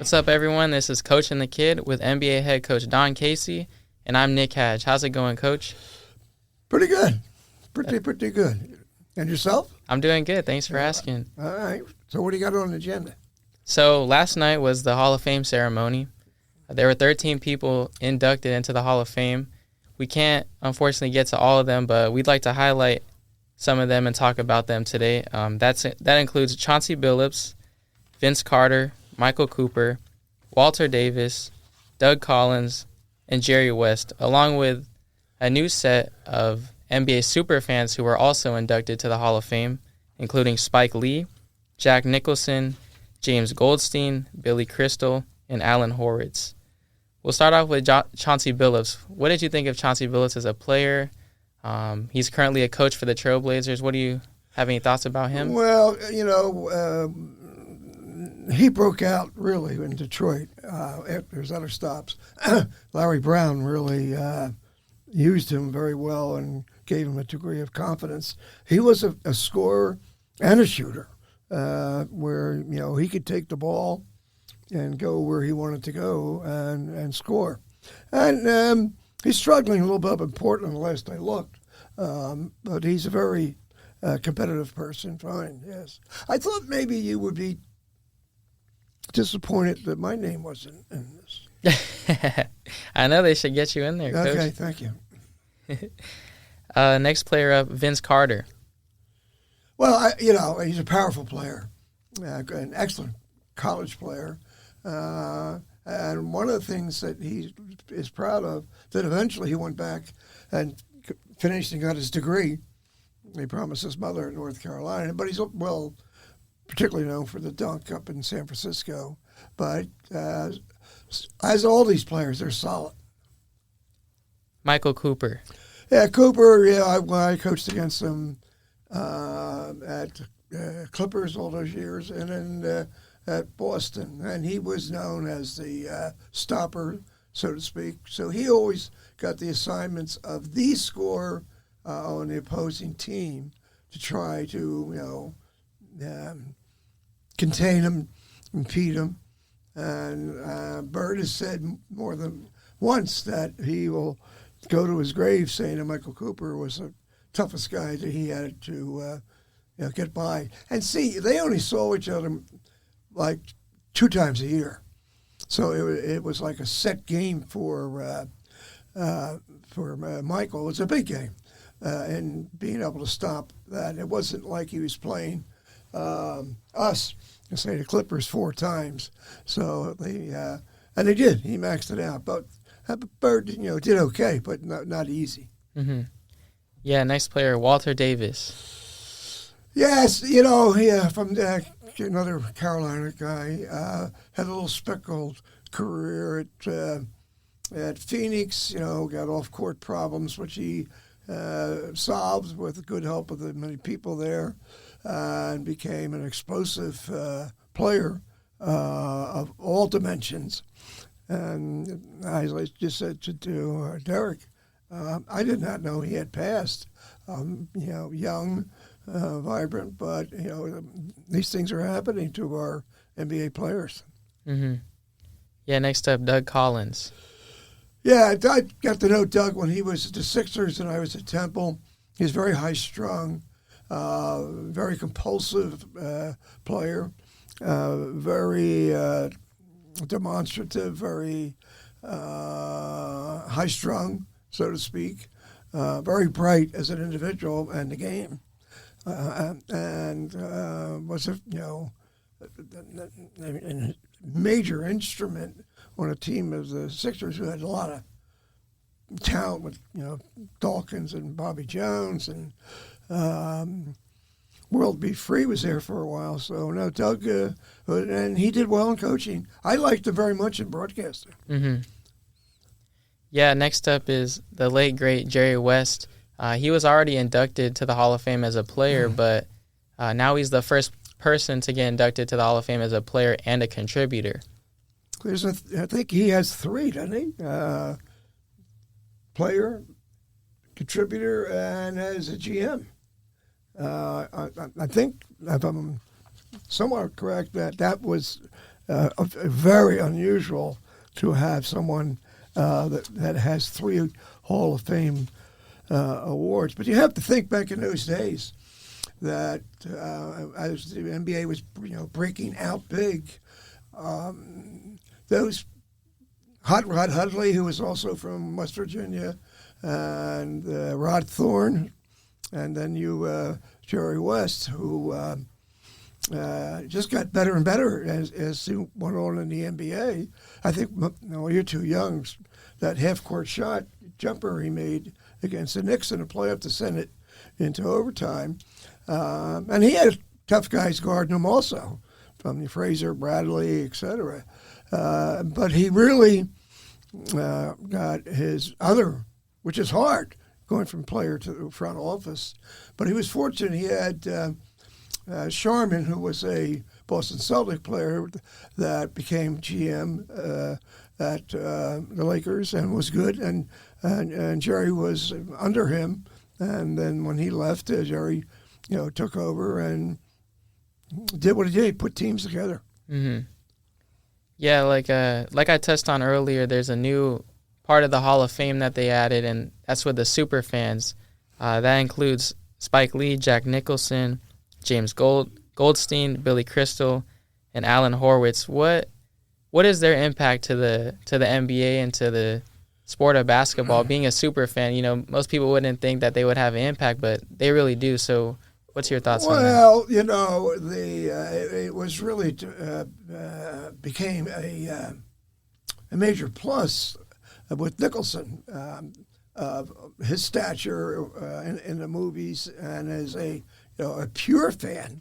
What's up, everyone? This is Coach and the Kid with NBA head coach Don Casey, and I'm Nick Hadge. How's it going, Coach? Pretty good. Pretty good. And yourself? I'm doing good. Thanks for asking. All right. So what do you got on the agenda? So last night was the Hall of Fame ceremony. There were 13 people inducted into the Hall of Fame. We can't, unfortunately, get to all of them, but we'd like to highlight some of them and talk about them today. That includes Chauncey Billups, Vince Carter, Michael Cooper, Walter Davis, Doug Collins, and Jerry West, along with a new set of NBA superfans who were also inducted to the Hall of Fame, including Spike Lee, Jack Nicholson, James Goldstein, Billy Crystal, and Alan Horwitz. We'll start off with Chauncey Billups. What did you think of Chauncey Billups as a player? He's currently a coach for the Trailblazers. What do you have any thoughts about him? Well, he broke out really in Detroit after his other stops. Larry Brown really used him very well and gave him a degree of confidence. He was a scorer and a shooter, where he could take the ball and go where he wanted to go and score. And he's struggling a little bit up in Portland the last I looked, but he's a very competitive person. Fine, yes. I thought maybe you would be disappointed that my name wasn't in this. I know they should get you in there, Coach. Okay, thank you. Next player up, Vince Carter. Well, he's a powerful player, an excellent college player. And one of the things that he is proud of, that eventually he went back and finished and got his degree. He promised his mother in North Carolina, but he's, particularly known for the dunk up in San Francisco. But as all these players, they're solid. Michael Cooper. Yeah, Cooper, I coached against him at Clippers all those years, and then at Boston, and he was known as the stopper, so to speak. So he always got the assignments of the scorer on the opposing team to try to, contain him, impede him. And Bird has said more than once that he will go to his grave saying that Michael Cooper was the toughest guy that he had to get by. And see, they only saw each other like 2 times a year, so it was like a set game for Michael. It was a big game, and being able to stop that. It wasn't like he was playing us, say the Clippers 4 times. So they did. He maxed it out, but Bird did okay, but not easy. Mm-hmm. Yeah, next player, Walter Davis. Yes, from another Carolina guy, had a little speckled career at Phoenix. Got off-court problems, which he solved with the good help of the many people there, and became an explosive player of all dimensions. And as I just said to Derek, I did not know he had passed. Young. Vibrant, but these things are happening to our NBA players. Mm-hmm. Yeah, next up, Doug Collins. Yeah, I got to know Doug when he was at the Sixers and I was at Temple. He's very high-strung, very compulsive player, very demonstrative, very high-strung, so to speak, very bright as an individual and the game. And was a major instrument on a team of the Sixers who had a lot of talent with Dawkins and Bobby Jones, and World Be Free was there for a while. So no, Doug, and he did well in coaching. I liked him very much in broadcasting. Mm-hmm. Yeah, next up is the late great Jerry West. He was already inducted to the Hall of Fame as a player, but now he's the first person to get inducted to the Hall of Fame as a player and a contributor. I think he has 3, doesn't he? Player, contributor, and as a GM. I think, if I'm somewhat correct, that was very unusual to have someone that has 3 Hall of Fame awards. But you have to think back in those days that as the NBA was breaking out big, those Hot Rod Hudley, who was also from West Virginia, and Rod Thorne, and then Jerry West, who just got better and better as he went on in the NBA. I think you're too young. That half-court shot jumper he made against the Knicks in a playoff to send it into overtime. And he had tough guys guarding him also, from Fraser, Bradley, etc. But he really got his other, which is hard, going from player to the front office. But he was fortunate. He had Sharman, who was a Boston Celtic player that became GM at the Lakers and was good, and Jerry was under him. And then when he left, Jerry, took over and did what he did. He put teams together. Mm-hmm. Yeah, like I touched on earlier, there's a new part of the Hall of Fame that they added, and that's with the super fans. That includes Spike Lee, Jack Nicholson, James Goldstein, Billy Crystal, and Alan Horwitz. What is their impact to the NBA and to the sport of basketball? Being a super fan, most people wouldn't think that they would have an impact, but they really do. So, what's your thoughts on that? Well, it was really became a major plus with Nicholson, his stature in the movies, and as a pure fan.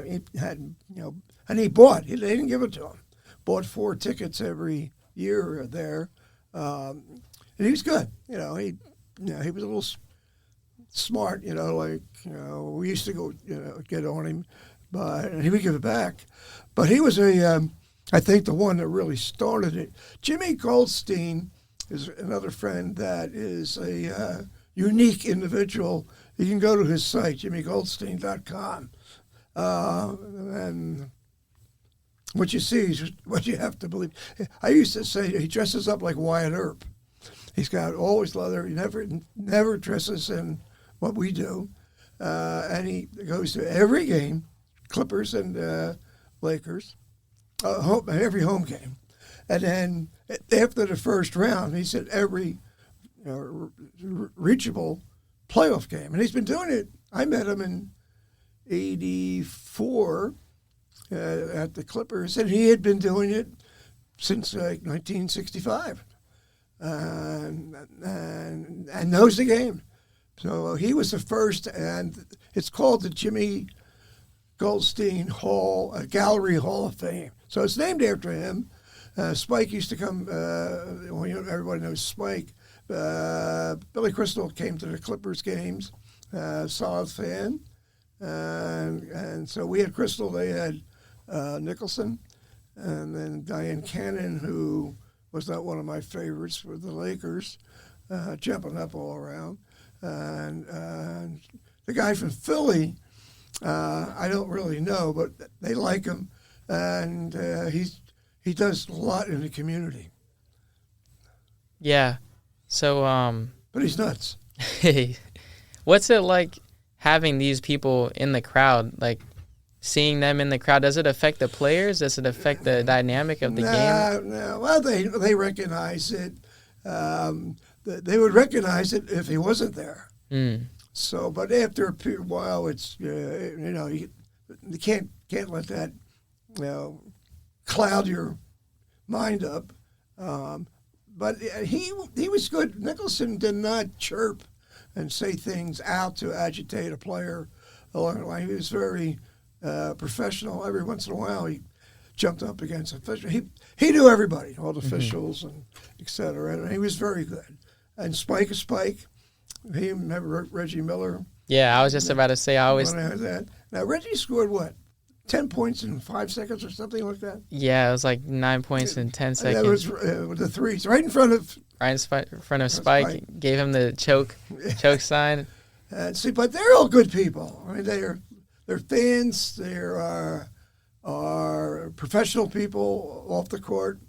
He had and he bought. They didn't give it to him. Bought 4 tickets every year there, and he was good. He was a little smart. We used to go get on him, and he would give it back. But he was I think the one that really started it. Jimmy Goldstein is another friend that is a unique individual. You can go to his site, jimmygoldstein.com, and what you see is what you have to believe. I used to say he dresses up like Wyatt Earp. He's got always leather. He never dresses in what we do, and he goes to every game, Clippers and Lakers, every home game, and then after the first round, he said every reachable playoff game, and he's been doing it. I met him in '84 at the Clippers, and he had been doing it since 1965, and knows the game. So he was the first, and it's called the Jimmy Goldstein Gallery Hall of Fame. So it's named after him. Spike used to come. Everybody knows Spike. Billy Crystal came to the Clippers games. Solid fan, and so we had Crystal. They had Nicholson, and then Diane Cannon, who was not one of my favorites with the Lakers, jumping up all around. And the guy from Philly, I don't really know, but they like him, and he does a lot in the community. Yeah. So, but he's nuts. What's it like having these people in the crowd? Like, seeing them in the crowd, does it affect the players? Does it affect the dynamic of the game? No. Well, they recognize it. They would recognize it if he wasn't there. Mm. So, but after a while, it's you can't let that cloud your mind up. But he was good. Nicholson did not chirp and say things out to agitate a player along the line. He was very professional. Every once in a while, he jumped up against officials. He knew everybody, all the officials and et cetera, and he was very good. And Spike is Spike. He remember Reggie Miller. Yeah, I was just about to say, I always... That. Now, Reggie scored what? 10 points in 5 seconds or something like that? Yeah, it was like 9 points in 10 seconds. That was with the threes, right in front of... Right in front of Spike. Gave him the choke sign. See, but they're all good people. I mean, they're fans. They're are professional people off the court,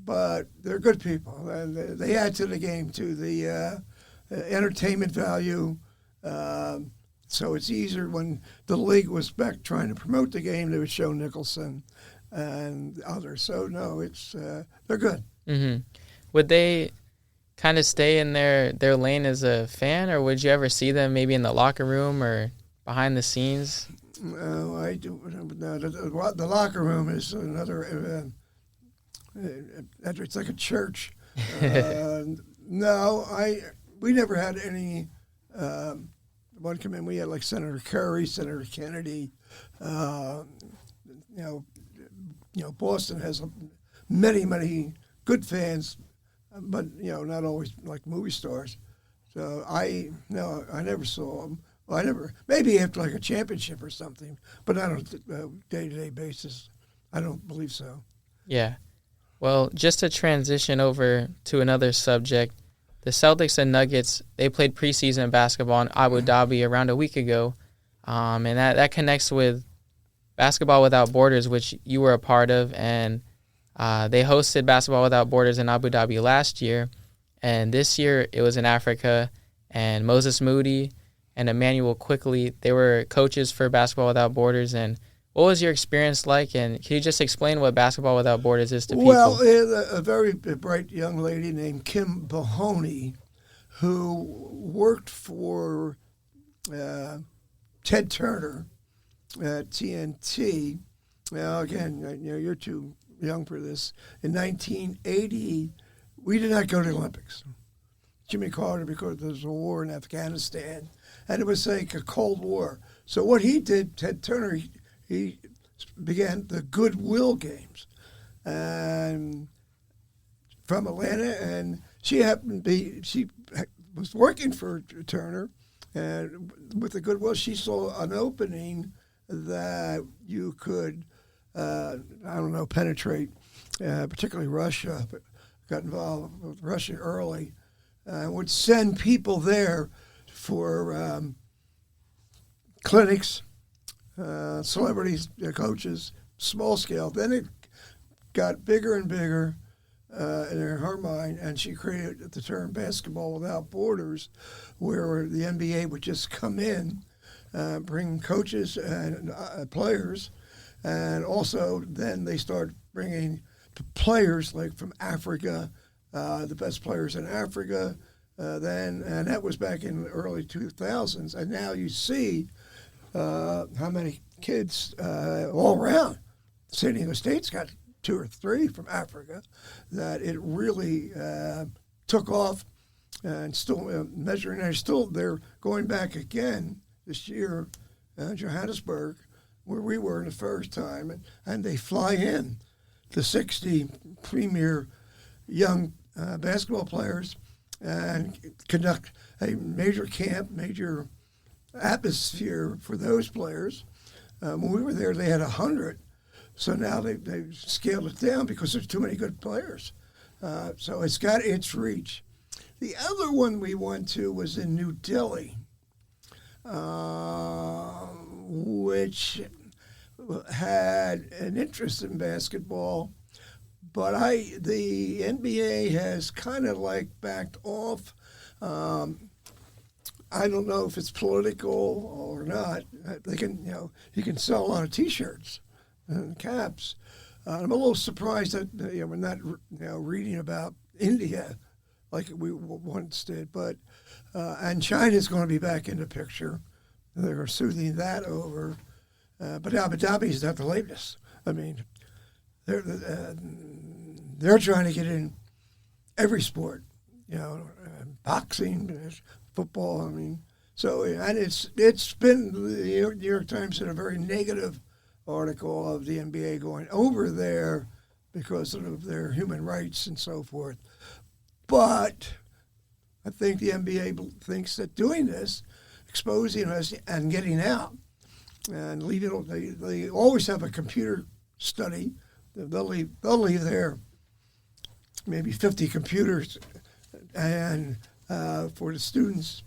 but they're good people, and they add to the game, to the entertainment value. So it's easier when the league was back trying to promote the game. They would show Nicholson and others. So no, it's they're good. Mm-hmm. Would they kind of stay in their lane as a fan, or would you ever see them maybe in the locker room or behind the scenes? No, I do. No, the locker room is another. It's like a church. No, we never had any. One come in. We had like Senator Kerry, Senator Kennedy. Boston has many good fans, but not always like movie stars. So I never saw them. Well, maybe after like a championship or something, but not on a day-to-day basis. I don't believe so. Yeah. Well, just to transition over to another subject, the Celtics and Nuggets, they played preseason basketball in Abu Dhabi around a week ago, and that connects with Basketball Without Borders, which you were a part of, and they hosted Basketball Without Borders in Abu Dhabi last year, and this year it was in Africa, and Moses Moody and Emmanuel Quickly, they were coaches for Basketball Without Borders. And what was your experience like? And can you just explain what Basketball Without Borders is to people? Well, a very bright young lady named Kim Bahoney, who worked for Ted Turner at TNT. Now, again, you're too young for this. In 1980, we did not go to the Olympics. Jimmy Carter, because there was a war in Afghanistan, and it was like a Cold War. So what he did, Ted Turner, he began the Goodwill Games, and from Atlanta, and she was working for Turner, and with the Goodwill, she saw an opening that you could, penetrate, particularly Russia, but got involved with Russia early, would send people there for clinics, celebrities, coaches, small scale. Then it got bigger and bigger in her mind, and she created the term Basketball Without Borders, where the NBA would just come in, bring coaches and players, and also then they start bringing players like from Africa, the best players in Africa, and that was back in the early 2000s. And now you see how many kids all around. San Diego State's got 2 or 3 from Africa, that it really took off, and still measuring. They're going back again this year, Johannesburg, where we were the first time, and they fly in the 60 premier young basketball players and conduct a major camp, major atmosphere for those players. When we were there, they had 100. So now they've scaled it down because there's too many good players. So it's got its reach. The other one we went to was in New Delhi, which had an interest in basketball, but the NBA has kind of like backed off. I don't know if it's political or not. They can, you can sell a lot of T-shirts and caps. I'm a little surprised that we're not, reading about India like we once did. But and China's going to be back in the picture. They're smoothing that over. But Abu Dhabi is not the latest. I mean, they're trying to get in every sport. Boxing, football. I mean, so and it's been the New York Times had a very negative article of the NBA going over there because of their human rights and so forth. But I think the NBA thinks that doing this, exposing us and getting out, and leaving, they always have a computer study. They'll leave there maybe 50 computers and for the students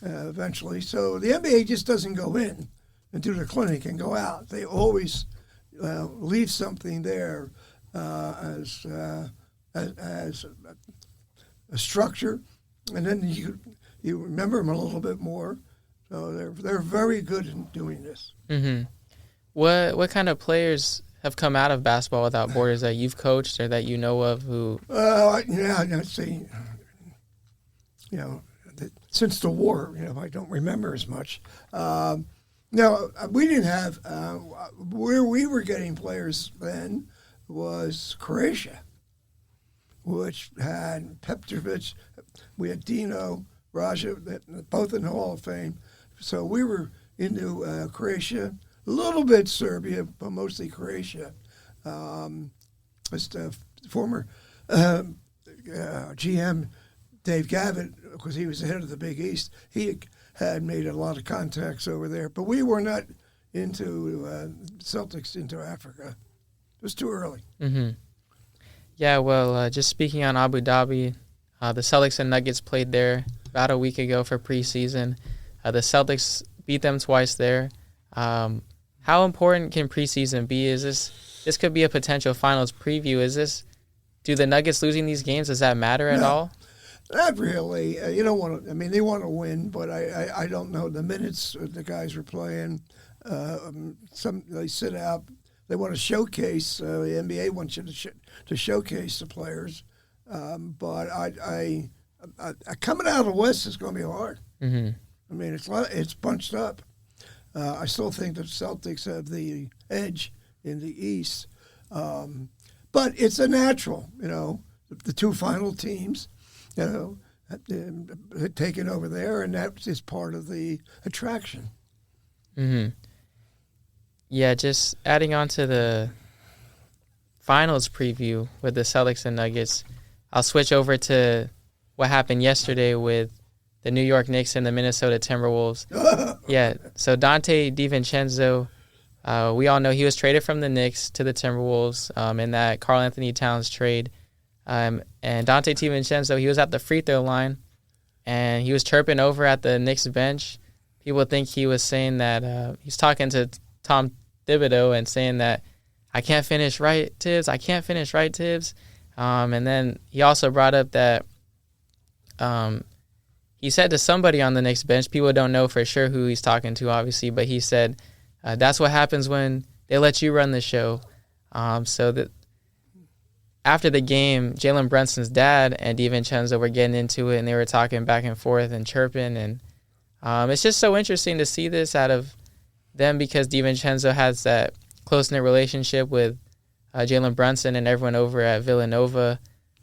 eventually. So the NBA just doesn't go in and do the clinic and go out. They always leave something there as a structure, and then you remember them a little bit more. So they're very good in doing this. Mm-hmm. What kind of players have come out of Basketball Without Borders that you've coached or that you know of who? Let's see. Since the war, I don't remember as much. No, we didn't have where we were getting players then was Croatia, which had Petrovic. We had Dino, Raja, both in the Hall of Fame. So we were into Croatia, a little bit Serbia, but mostly Croatia. Just former GM Dave Gavitt, because he was the head of the Big East, he had made a lot of contacts over there. But we were not into Celtics into Africa. It was too early. Mm-hmm. Yeah, well, just speaking on Abu Dhabi, the Celtics and Nuggets played there about a week ago for preseason. The Celtics beat them twice there. How important can preseason be? This could be a potential finals preview. Do the Nuggets losing these games, does that matter at all? Not really. You don't want to. I mean, they want to win, but I don't know the minutes the guys are playing. Some they sit out. They want to showcase. The NBA wants you to showcase the players. But I coming out of the West is going to be hard. Mm-hmm. I mean, it's bunched up. I still think the Celtics have the edge in the East, but it's a natural. The two final teams. Taken over there, and that is part of the attraction. Mm-hmm. Yeah, just adding on to the finals preview with the Celtics and Nuggets, I'll switch over to what happened yesterday with the New York Knicks and the Minnesota Timberwolves. Yeah, so Dante DiVincenzo, we all know he was traded from the Knicks to the Timberwolves in that Karl Anthony Towns trade. And Dante DiVincenzo, he was at the free throw line, and he was chirping over at the Knicks bench. People think he was saying that he's talking to Tom Thibodeau and saying that, I can't finish right, Tibbs. I can't finish right, Tibbs. And then he also brought up that he said to somebody on the Knicks bench, people don't know for sure who he's talking to, obviously, but he said, that's what happens when they let you run the show. So that after the game, Jalen Brunson's dad and DiVincenzo were getting into it, and they were talking back and forth and chirping. And it's just so interesting to see this out of them because DiVincenzo has that close-knit relationship with Jalen Brunson and everyone over at Villanova.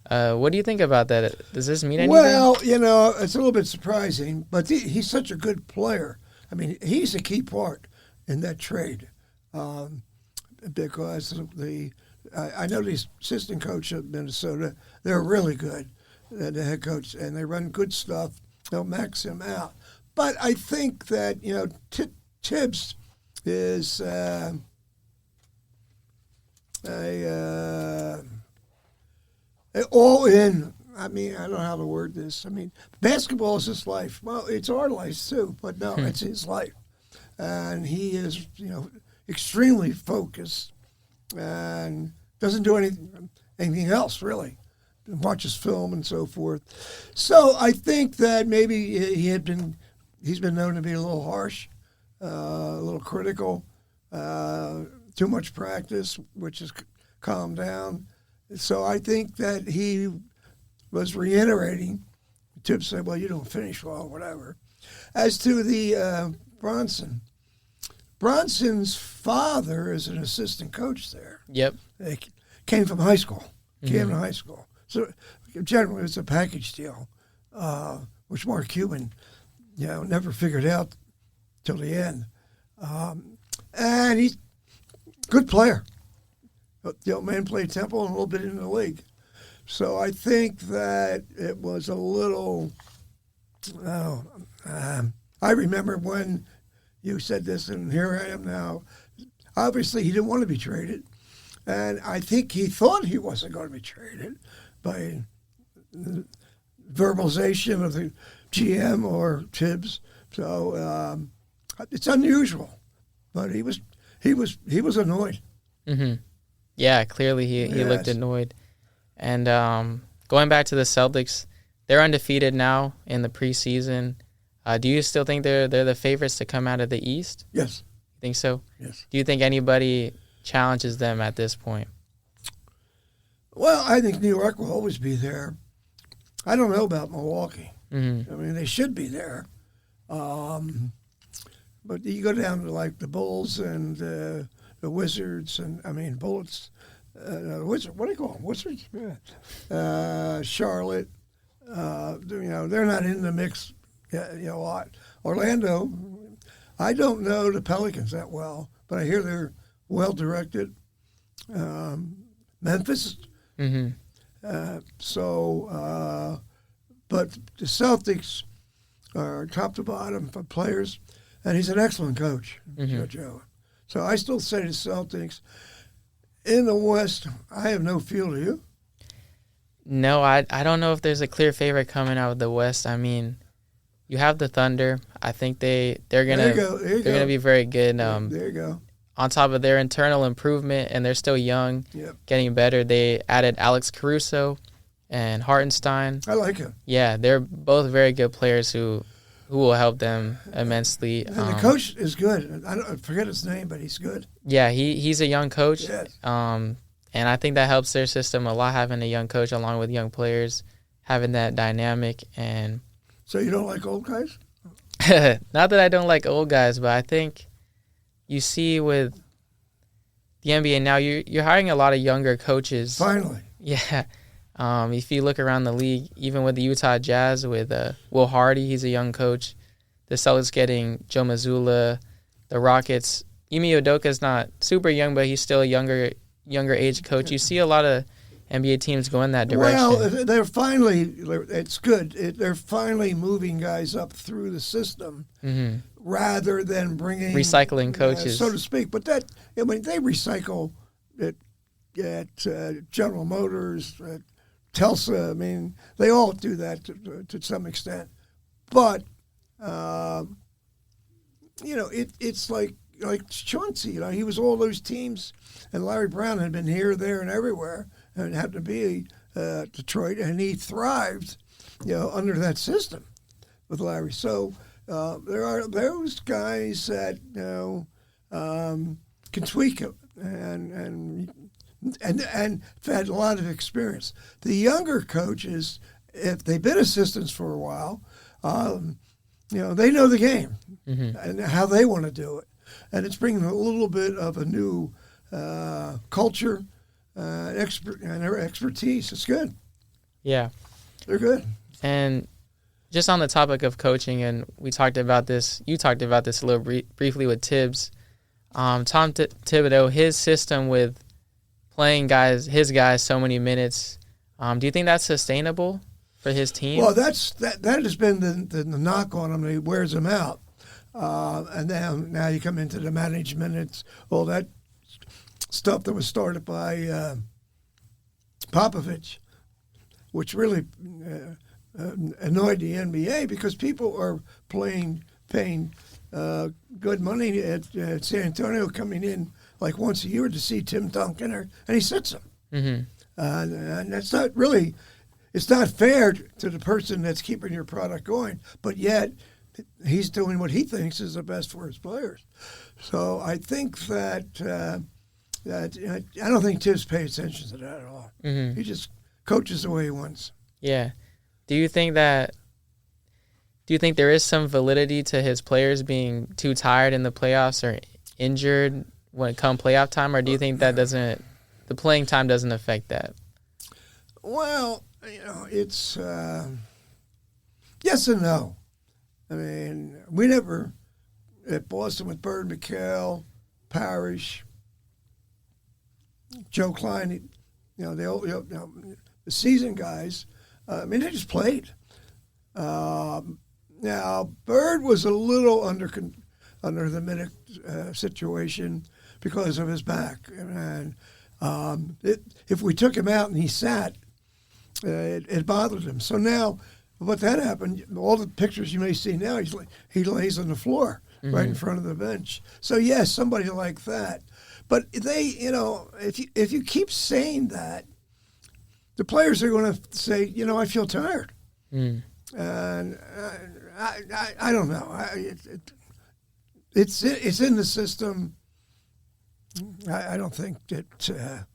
What do you think about that? Does this mean anything? Well, it's a little bit surprising, but he's such a good player. I mean, he's a key part in that trade because I know the assistant coach of Minnesota, they're really good, the head coach, and they run good stuff. They'll max him out. But I think that, Tibbs is all in. I mean, I don't know how to word this. I mean, basketball is his life. Well, it's our life too, but no, it's his life. And he is, extremely focused and doesn't do anything else, really. Watches film and so forth. So I think that maybe he's been known to be a little harsh, a little critical, too much practice, which has calmed down. So I think that he was reiterating. Tibbs said, well, you don't finish well, whatever. As to the Bronson's father is an assistant coach there. Yep. They came from high school, Camden High School. So generally it's a package deal, which Mark Cuban, never figured out till the end. And he's a good player. The old man played Temple and a little bit in the league. So I think that it was a little, I remember when you said this, and here I am now. Obviously, he didn't want to be traded. And I think he thought he wasn't going to be traded by the verbalization of the GM or Tibbs. So it's unusual. But he was annoyed. Mm-hmm. Yeah, clearly he looked annoyed. And going back to the Celtics, they're undefeated now in the preseason. Do you still think they're the favorites to come out of the East? Yes. Think so? Yes. Do you think anybody challenges them at this point? Well, I think New York will always be there. I don't know about Milwaukee. Mm-hmm. I mean, they should be there. But you go down to like the Bulls and the Wizards, and I mean Bullets. Wizard, what do you call them? Wizards. Charlotte. They're not in the mix. A lot. Orlando. I don't know the Pelicans that well, but I hear they're well directed. Memphis. Mm-hmm. But the Celtics are top to bottom for players, and he's an excellent coach, Joe. So I still say the Celtics. In the West, I have no feel to you. No, I don't know if there's a clear favorite coming out of the West. I mean, you have the Thunder. I think they're gonna be very good. There you go. On top of their internal improvement, and they're still young, getting better. They added Alex Caruso and Hartenstein. I like him. Yeah, they're both very good players who will help them immensely. And the coach is good. I forget his name, but he's good. Yeah, he's a young coach. Yes. And I think that helps their system a lot, having a young coach along with young players, having that dynamic. And so you don't like old guys? Not that I don't like old guys, but I think you see with the NBA now, you're hiring a lot of younger coaches. Finally. Yeah. If you look around the league, even with the Utah Jazz, with Will Hardy, he's a young coach. The Celtics getting Joe Mazzulla. The Rockets, Ime Udoka's not super young, but he's still a younger age coach. You see a lot of NBA teams go in that direction. Well, they're finally, it's good. They're finally moving guys up through the system rather than bringing recycling coaches, so to speak. But they recycle at General Motors, at Tulsa. I mean, they all do that to some extent. But it's like Chauncey. He was all those teams, and Larry Brown had been here, there, and everywhere, and happened to be Detroit, and he thrived, under that system with Larry. So there are those guys that can tweak it and had a lot of experience. The younger coaches, if they've been assistants for a while, they know the game and how they want to do it, and it's bringing a little bit of a new culture and expertise. It's good. Yeah, they're good. And just on the topic of coaching, and we talked about this. You talked about this a little briefly with Tibbs. Tom Thibodeau, his system with playing his guys so many minutes. Do you think that's sustainable for his team? Well, that has been the knock on him. He wears them out, and now you come into the management. It's all that stuff that was started by Popovich, which really annoyed the NBA because people are paying good money at San Antonio, coming in like once a year to see Tim Duncan, and he sits them. And that's not really, it's not fair to the person that's keeping your product going, but yet he's doing what he thinks is the best for his players. So I think that I don't think Tibbs pays attention to that at all. He just coaches the way he wants. Yeah. Do you think there is some validity to his players being too tired in the playoffs or injured when it comes playoff time, or do you think that the playing time doesn't affect that? Well, it's yes and no. I mean, we never at Boston with Bird, McHale, Parrish, Joe Klein, the seasoned guys. They just played. Now, Bird was a little under the minute situation because of his back, and if we took him out and he sat, it bothered him. So now, what that happened, all the pictures you may see now, he lays on the floor right in front of the bench. So yes, somebody like that. But they, if you keep saying that, the players are going to say, I feel tired. And I don't know. It's in the system. I don't think that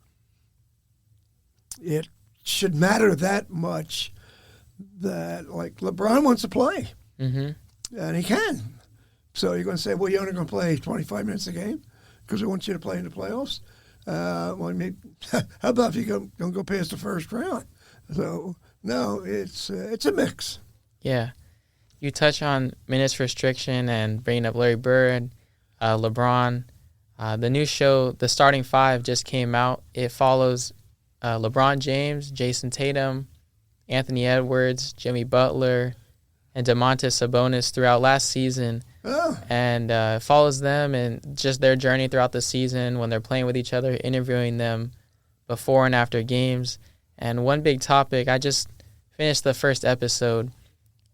it should matter that much. That like LeBron wants to play, and he can. So you're going to say, well, you're only going to play 25 minutes a game because we want you to play in the playoffs. Well, maybe, how about if you don't go past the first round? So no, it's a mix. Yeah, you touch on minutes restriction and bringing up Larry Bird, LeBron. The new show, The Starting Five, just came out. It follows LeBron James, Jason Tatum, Anthony Edwards, Jimmy Butler, and Domantas Sabonis throughout last season. Oh. And follows them and just their journey throughout the season when they're playing with each other, interviewing them before and after games. And one big topic, I just finished the first episode.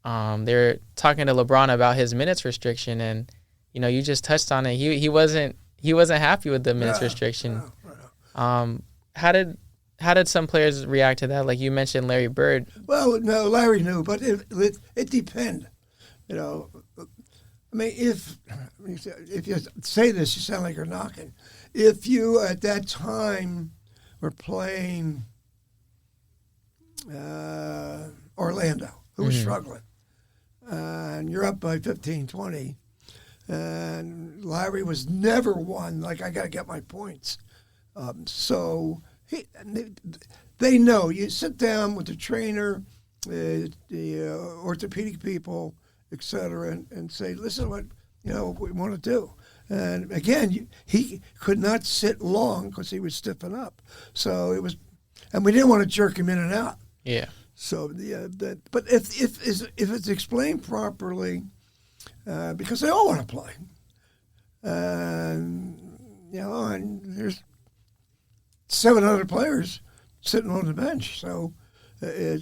They're talking to LeBron about his minutes restriction, and you just touched on it. He wasn't happy with the minutes restriction. How did some players react to that? Like you mentioned, Larry Bird. Well, no, Larry knew, but it depends. I mean, if you say this, you sound like you're knocking. If you at that time were playing Orlando, who was struggling, and you're up by 15, 20, and Larry was never one, like, I got to get my points. So they know. You sit down with the trainer, the orthopedic people, et cetera, and say, listen, what we want to do. And again, he could not sit long because he was stiffen up. So it was, and we didn't want to jerk him in and out. Yeah. So but if it's explained properly, because they all want to play, and there's 7 other players sitting on the bench, so. I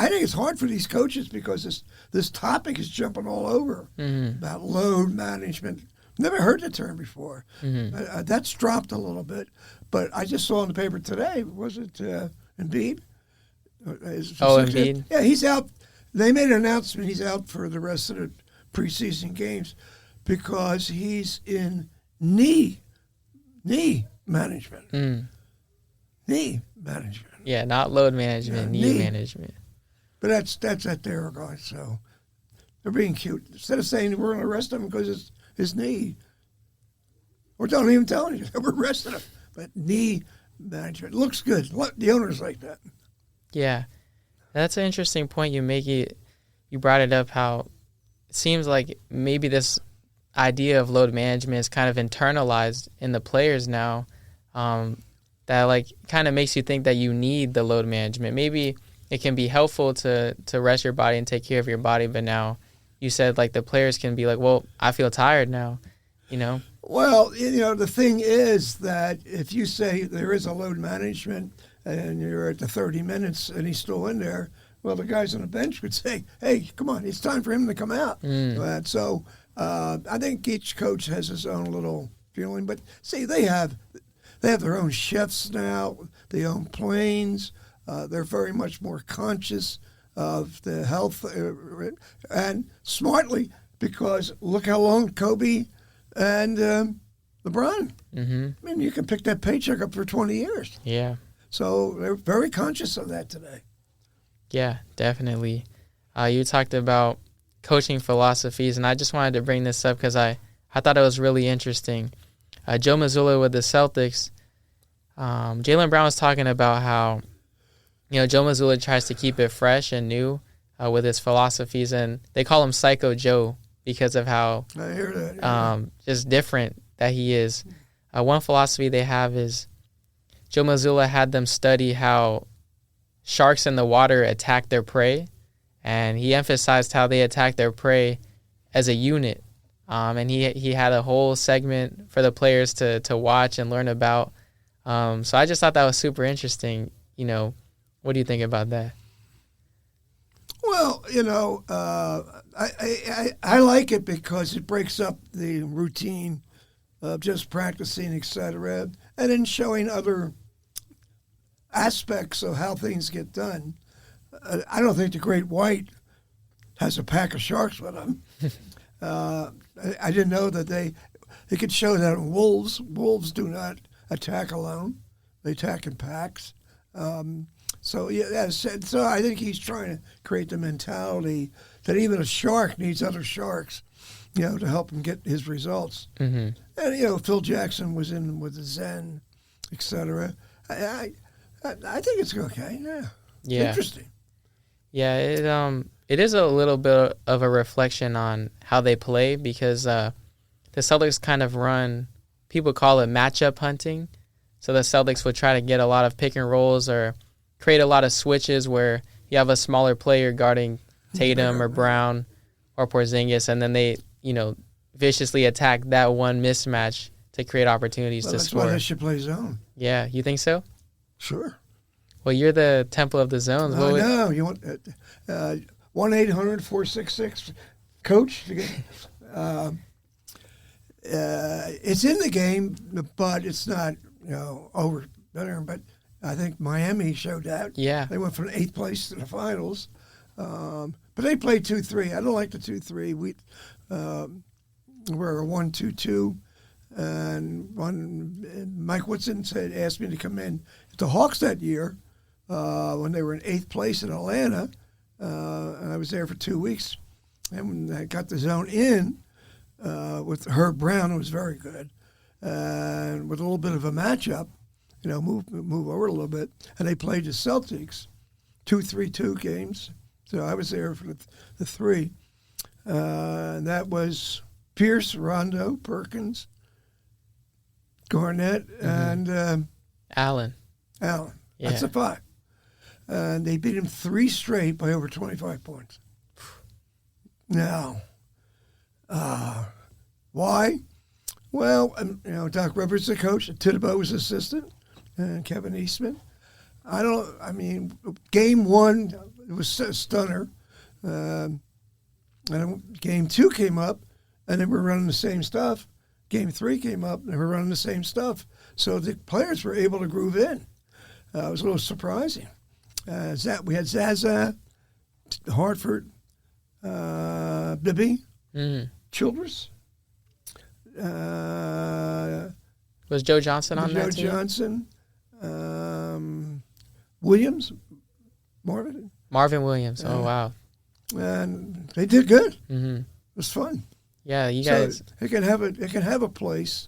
think it's hard for these coaches because this topic is jumping all over about load management. Never heard the term before. That's dropped a little bit, but I just saw in the paper today. Was it Embiid? Embiid. Yeah, he's out. They made an announcement. He's out for the rest of the preseason games because he's in knee management. Knee management. Yeah, not load management, knee management. But that's at their regard, so they're being cute. Instead of saying we're going to arrest him because it's his knee, or don't even tell you we're arresting him. But knee management looks good. The owners like that. Yeah, that's an interesting point you make. You brought it up how it seems like maybe this idea of load management is kind of internalized in the players now. That like kind of makes you think that you need the load management. Maybe it can be helpful to rest your body and take care of your body, but now you said like the players can be like, well, I feel tired now, Well, the thing is that if you say there is a load management and you're at the 30 minutes and he's still in there, well, the guys on the bench would say, hey, come on, it's time for him to come out. So I think each coach has his own little feeling, but see, they have their own chefs now. They own planes. They're very much more conscious of the health, and smartly, because look how long Kobe and LeBron. I mean, you can pick that paycheck up for 20 years. Yeah. So they're very conscious of that today. Yeah, definitely. You talked about coaching philosophies, and I just wanted to bring this up because I thought it was really interesting. Joe Mazzulla with the Celtics, Jaylen Brown was talking about how, Joe Mazzulla tries to keep it fresh and new with his philosophies, and they call him Psycho Joe because of how I hear that, just different that he is. One philosophy they have is Joe Mazzulla had them study how sharks in the water attack their prey, and he emphasized how they attack their prey as a unit. And he had a whole segment for the players to watch and learn about. So I just thought that was super interesting. What do you think about that? Well, I like it because it breaks up the routine of just practicing, etc., and then showing other aspects of how things get done. I don't think the Great White has a pack of sharks with him. I didn't know that they could show that in wolves. Wolves do not attack alone; they attack in packs. So I think he's trying to create the mentality that even a shark needs other sharks, to help him get his results. Mm-hmm. And Phil Jackson was in with the Zen, etc. I think it's okay. Yeah. Yeah. Interesting. Yeah. It is a little bit of a reflection on how they play because the Celtics kind of run. People call it matchup hunting. So the Celtics would try to get a lot of pick and rolls or create a lot of switches where you have a smaller player guarding Tatum or Brown or Porzingis, and then they, viciously attack that one mismatch to create opportunities to score. That's why they should play zone. Yeah, you think so? Sure. Well, you're the temple of the zones. I know. You want 1-800-466-COACH? It's in the game, but it's not, over better. But I think Miami showed that. Yeah. They went from 8th place to the finals. But they played 2-3. I don't like the 2-3. We're a 1-2-2. And Mike Woodson asked me to come in at the Hawks that year when they were in 8th place in Atlanta. And I was there for 2 weeks. And when I got the zone in with Herb Brown, who was very good, and with a little bit of a matchup, move over a little bit. And they played the Celtics, 2-3-2 games. So I was there for the 3. And that was Pierce, Rondo, Perkins, Garnett, and Allen. Yeah. That's a 5. And they beat him 3 straight by over 25 points. Now, why? Well, Doc Rivers the coach, Thibodeau was assistant, and Kevin Eastman. Game 1, it was a stunner. And game 2 came up, and they were running the same stuff. Game 3 came up, and they were running the same stuff. So the players were able to groove in. It was a little surprising. We had Zaza, Hartford, Bibby, Childress. Was Joe Johnson on that team? Joe Johnson. Williams, Marvin Williams. Oh, wow. And they did good. Mm-hmm. It was fun. Yeah, you guys. So it can have a place,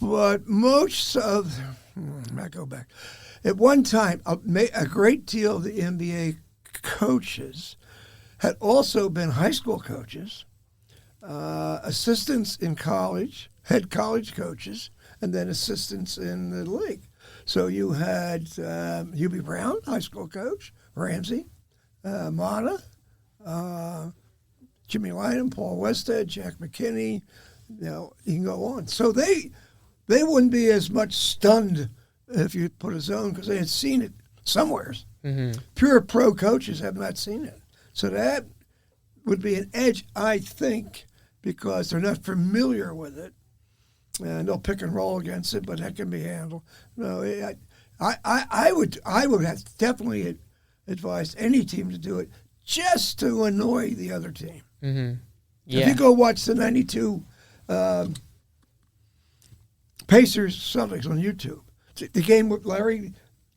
but most of I go back. At one time, a great deal of the NBA coaches had also been high school coaches, assistants in college, head college coaches, and then assistants in the league. So you had Hubie Brown, high school coach, Ramsey, Mata, Jimmy Lynam, Paul Westhead, Jack McKinney. You can go on. So they wouldn't be as much stunned if you put a zone because they had seen it somewheres. Mm-hmm. Pure pro coaches have not seen it. So that would be an edge, I think, because they're not familiar with it. And they'll pick and roll against it, but that can be handled. No, I would have definitely advised any team to do it just to annoy the other team. Mm-hmm. Yeah. If you go watch the 92 Pacers Celtics on YouTube, the game where Larry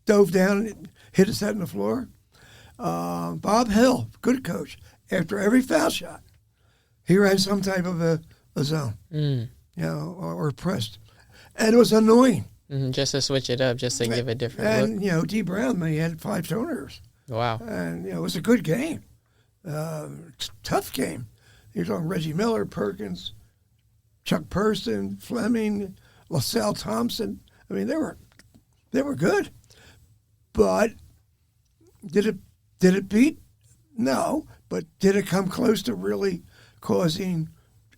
dove down and hit his head on the floor, Bob Hill, good coach, after every foul shot, he ran some type of a zone. Or pressed. And it was annoying. Mm-hmm, just to switch it up, just to give a different look. And, D. Brown, he had 5 turnovers. Wow. And, it was a good game. Tough game. You're talking Reggie Miller, Perkins, Chuck Person, Fleming, LaSalle Thompson. I mean, they were good. But did it beat? No. But did it come close to really causing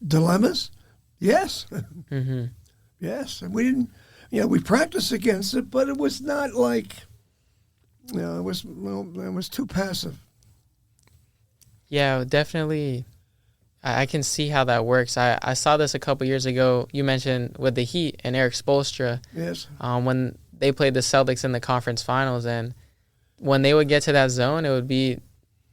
dilemmas? Yes. Mm-hmm. Yes. And we didn't, we practiced against it, but it was not like, it was too passive. Yeah, definitely. I can see how that works. I saw this a couple years ago. You mentioned with the Heat and Eric Spoelstra. Yes. When they played the Celtics in the conference finals, and when they would get to that zone, it would be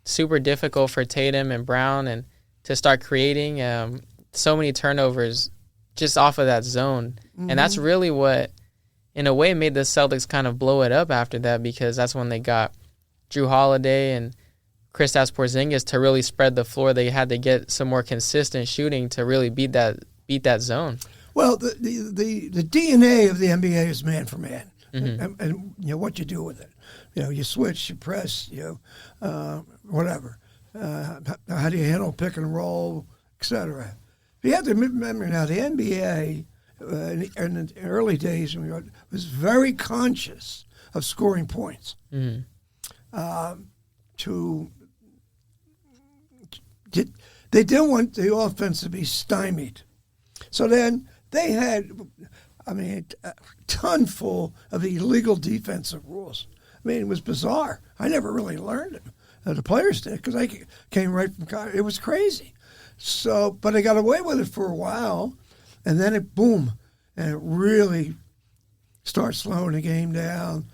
super difficult for Tatum and Brown and to start creating so many turnovers just off of that zone. Mm-hmm. And that's really what, in a way, made the Celtics kind of blow it up after that, because that's when they got Drew Holiday and Kristaps Porzingis to really spread the floor. They had to get some more consistent shooting to really beat that zone. Well, the DNA of the NBA is man for man, mm-hmm. and what you do with it. You switch, you press, whatever. How do you handle pick and roll, etc. You have to remember now, the NBA in the early days was very conscious of scoring points. Mm-hmm. They didn't want the offense to be stymied. So then they had, a ton full of illegal defensive rules. It was bizarre. I never really learned it. The players did, because I came right from college. It was crazy. So, but they got away with it for a while, and then and it really starts slowing the game down.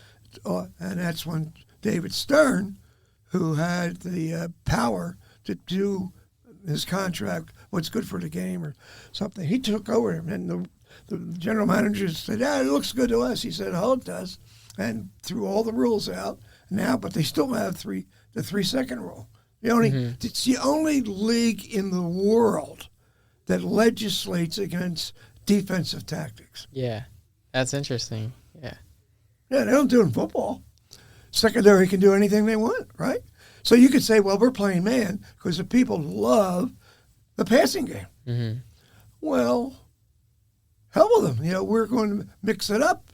And that's when David Stern, who had the power to do his contract, what's good for the game or something, he took over, and the general manager said, it looks good to us. He said, it does, and threw all the rules out now, but they still have the 3-second rule. It's the only league in the world that legislates against defensive tactics. Yeah, that's interesting. Yeah, they don't do it in football. Secondary can do anything they want, right? So you could say, well, we're playing man because the people love the passing game. Mm-hmm. Well, hell with them. We're going to mix it up.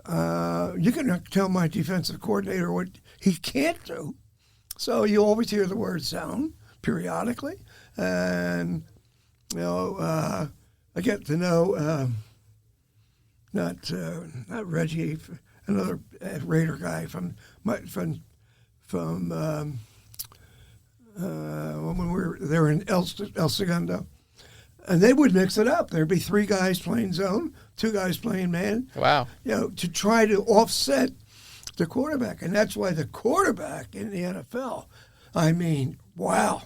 You can tell my defensive coordinator what he can't do. So you always hear the word zone periodically. And, I get to know not Reggie, another Raider guy from when we were there in El Segundo. And they would mix it up. There'd be 3 guys playing zone, 2 guys playing man. Wow. To try to offset the quarterback. And that's why the quarterback in the NFL, wow.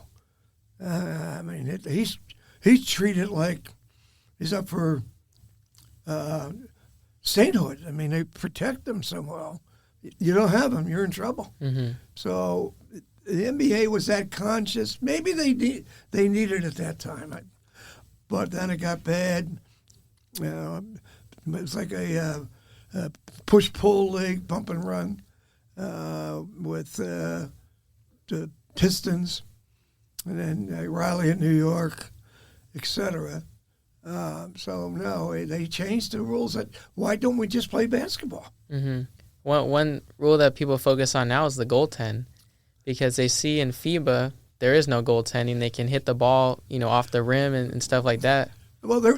He's treated like he's up for sainthood. They protect him so well. You don't have him, you're in trouble. Mm-hmm. So the NBA was that conscious. Maybe they needed it at that time. But then it got bad. It's like a push-pull league, bump and run with the Pistons, and then Riley at New York, etc. So no, they changed the rules. Why don't we just play basketball? Mm-hmm. One rule that people focus on now is the goaltend, because they see in FIBA there is no goaltending. They can hit the ball, off the rim and stuff like that. Well, that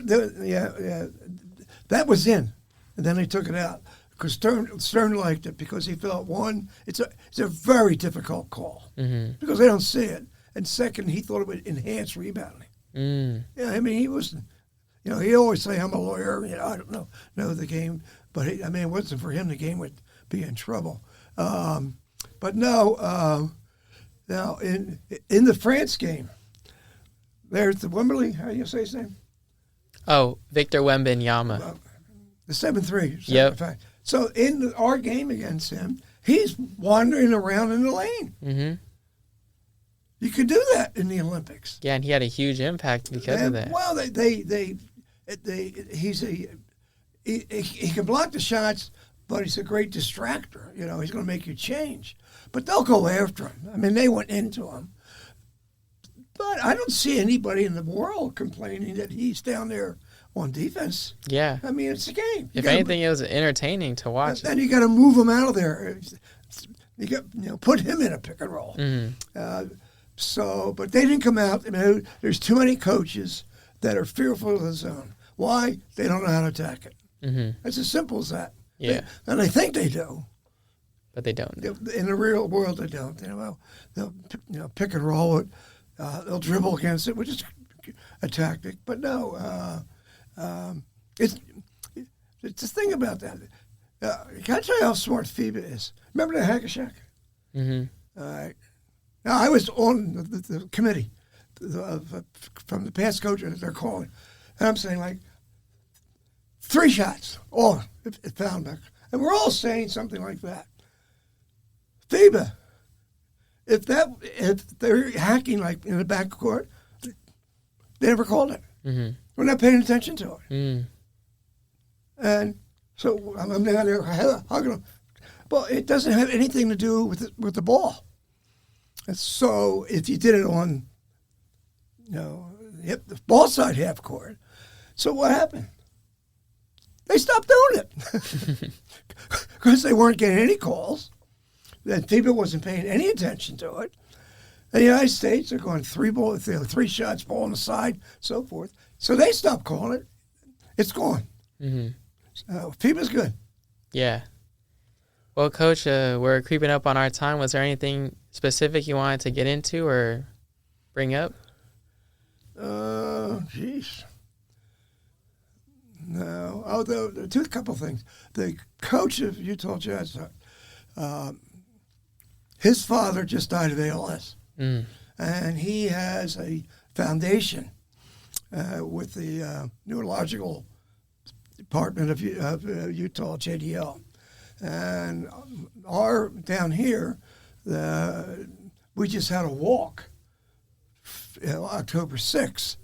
was in, and then they took it out because Stern liked it because he felt, one, it's a very difficult call because they don't see it, and second, he thought it would enhance rebounding. Yeah, he was, he always say, I'm a lawyer, I don't know the game, but it wasn't for him, the game would be in trouble. But no. Now, in the France game, there's the Wembley, how do you say his name? Oh, Victor Wembanyama. The 7-3. Yep. So in our game against him, he's wandering around in the lane. Mm-hmm. You could do that in the Olympics. Yeah, and he had a huge impact because of that. Well, he can block the shots, but he's a great distractor. He's going to make you change. But they'll go after him. They went into him. But I don't see anybody in the world complaining that he's down there on defense. Yeah. It's a game. If anything, it was entertaining to watch. Then you got to move him out of there. You got put him in a pick and roll. Mm-hmm. But they didn't come out. There's too many coaches that are fearful of the zone. Why? They don't know how to attack it. Mm-hmm. It's as simple as that. Yeah. And they think they do. But they don't. In the real world, they don't. They'll pick and roll it. They'll dribble against it, which is a tactic. But no, it's the thing about that. Can I tell you how smart FIBA is? Remember the Hacker Shack? Mm-hmm. All right. Now, I was on the committee from the past coach that they're calling. And I'm saying, like, 3 shots, all it found back. And we're all saying something like that. FIBA, if they're hacking, like, in the backcourt, they never called it. Mm-hmm. We're not paying attention to it. Mm. And so I'm down there hugging them. Well, it doesn't have anything to do with the ball. And so if you did it on, the ball side half court, so what happened? They stopped doing it because they weren't getting any calls. Then FIBA wasn't paying any attention to it. The United States are going 3 shots, ball on the side, so forth. So they stopped calling it. It's gone. Mm-hmm. So FIBA's good. Yeah. Well, Coach, we're creeping up on our time. Was there anything specific you wanted to get into or bring up? Jeez. No. Although, a couple things. The coach of Utah Jazz, his father just died of ALS. Mm. And he has a foundation with the neurological department of Utah, JDL. And down here, we just had a walk October 6th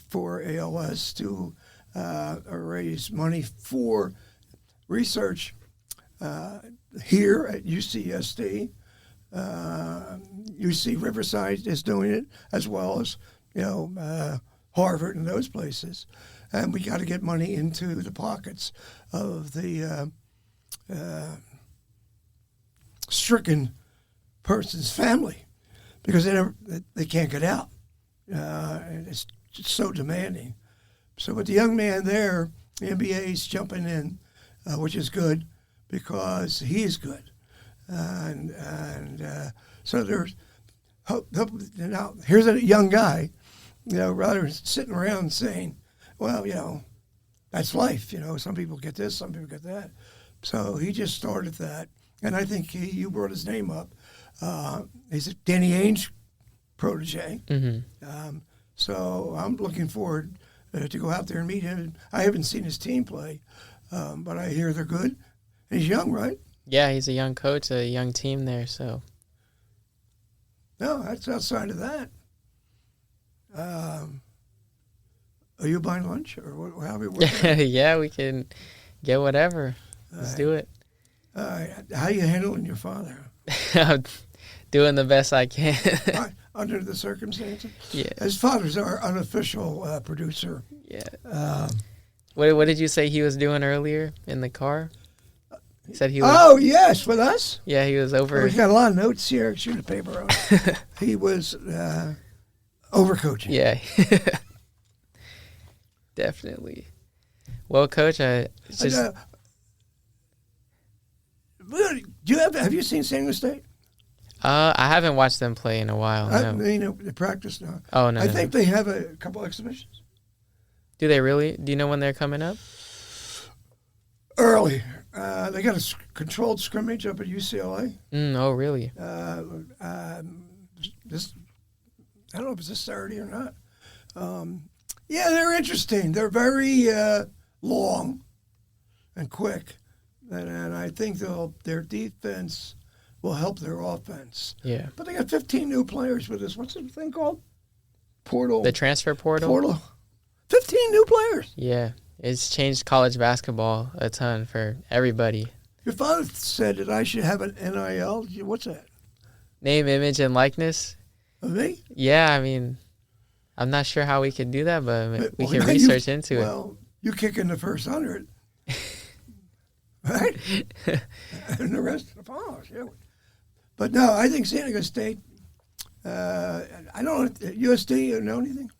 for ALS to raise money for research here at UCSD. UC Riverside is doing it, as well as Harvard and those places. And we got to get money into the pockets of the stricken person's family because they can't get out. And it's just so demanding. So with the young man there, the NBA's jumping in, which is good because he is good. And so there's hope. Now, here's a young guy, rather than sitting around saying, well, that's life. Some people get this, some people get that. So he just started that. And I think you brought his name up. He's a Danny Ainge protege. Mm-hmm. So I'm looking forward to go out there and meet him. I haven't seen his team play, but I hear they're good. He's young, right? Yeah, he's a young coach, a young team there. So no, that's outside of that. Are you buying lunch or how are we working? Yeah, we can get whatever. Let's do it. How are you handling your father? I'm doing the best I can. Under the circumstances? Yeah. His father's our unofficial producer. Yeah. What did you say he was doing earlier in the car? He said he was. Oh, yes, with us? Yeah, he was over. He's got a lot of notes here. Shoot the paper out. He was overcoaching. Yeah. Definitely. Well, Coach, have you seen San Diego State? I haven't watched them play in a while. No. They practice now. Oh, no. I think they have a couple exhibitions. Do they really? Do you know when they're coming up? Early. They got a controlled scrimmage up at UCLA. Oh, really? I don't know if it's this Saturday or not. Yeah, they're interesting. They're very long and quick. And I think their defense will help their offense. Yeah. But they got 15 new players with this. What's the thing called? Portal. The transfer portal? 15 new players. Yeah. It's changed college basketball a ton for everybody. Your father said that I should have an NIL. What's that? Name, image, and likeness? Of me? Yeah, I mean, I'm not sure how we could do that, but we can research into it. Well, you kick in the first 100. Right? And the rest follows. Yeah. But no, I think San Diego State, I don't know, USD, you know anything?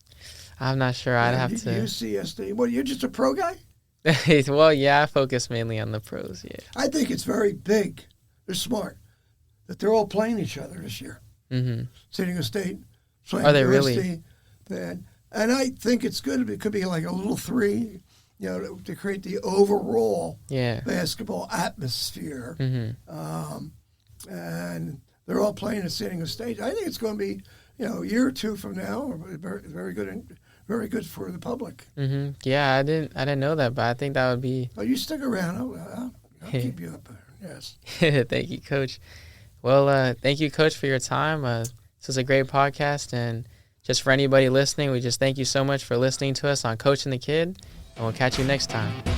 I'm not sure. I'd have to. UCSD. Well, you're just a pro guy? Well, yeah, I focus mainly on the pros, yeah. I think it's very big. They're smart. That they're all playing each other this year. Mm-hmm. San Diego State playing Are they USD, really? And And I think it's good. It could be like a little 3, to create the overall basketball atmosphere. And they're all playing and sitting on stage. I think it's going to be, a year or 2 from now, very, very good for the public. Yeah, I didn't know that, but I think that would be. Oh, you stick around. I'll keep you up there. Yes. Thank you, Coach. Well, thank you, Coach, for your time. This was a great podcast, and just for anybody listening, we just thank you so much for listening to us on Coaching the Kid, and we'll catch you next time.